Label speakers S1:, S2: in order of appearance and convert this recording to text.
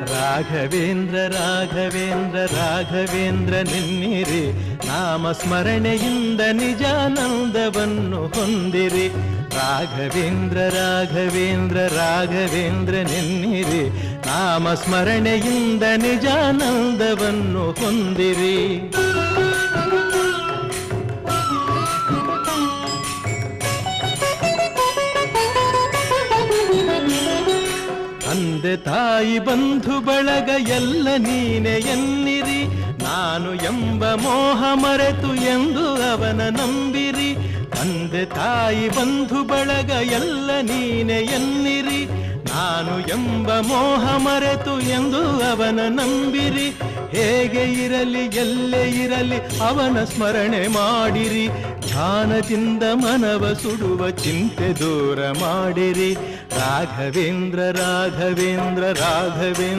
S1: ರಾಘವೇಂದ್ರ ರಾಘವೇಂದ್ರ ರಾಘವೇಂದ್ರ ನೆನ್ನಿರಿ, ನಾಮಸ್ಮರಣೆಯಿಂದ ನಿಜಾನಂದವನ್ನು ಹೊಂದಿರಿ. ರಾಘವೇಂದ್ರ ರಾಘವೇಂದ್ರ ರಾಘವೇಂದ್ರ ನೆನ್ನಿರಿ, ನಾಮಸ್ಮರಣೆಯಿಂದ ನಿಜಾನಂದವನ್ನು ಹೊಂದಿರಿ. ತಂದೆ ತಾಯಿ ಬಂಧು ಬಳಗ ಎಲ್ಲ ನೀನೆ ಎನ್ನಿರಿ, ನಾನು ಎಂಬ ಮೋಹ ಮರೆತು ಎಂದು ಅವನ ನಂಬಿರಿ. ತಂದೆ ತಾಯಿ ಬಂಧು ಬಳಗ ಎಲ್ಲ ನೀನೆ ಎನ್ನಿರಿ, ನಾನು ಎಂಬ ಮೋಹ ಮರೆತು ಎಂದು ಅವನ ನಂಬಿರಿ. ಹೇಗೆ ಇರಲಿ ಎಲ್ಲೇ ಇರಲಿ ಅವನ ಸ್ಮರಣೆ ಮಾಡಿರಿ, ಧ್ಯಾನದಿಂದ ಮನವ ಸುಡುವ ಚಿಂತೆ ದೂರ ಮಾಡಿರಿ. ರಾಘವೇಂದ್ರ ರಾಘವೇಂದ್ರ ರಾಘವೇಂದ್ರ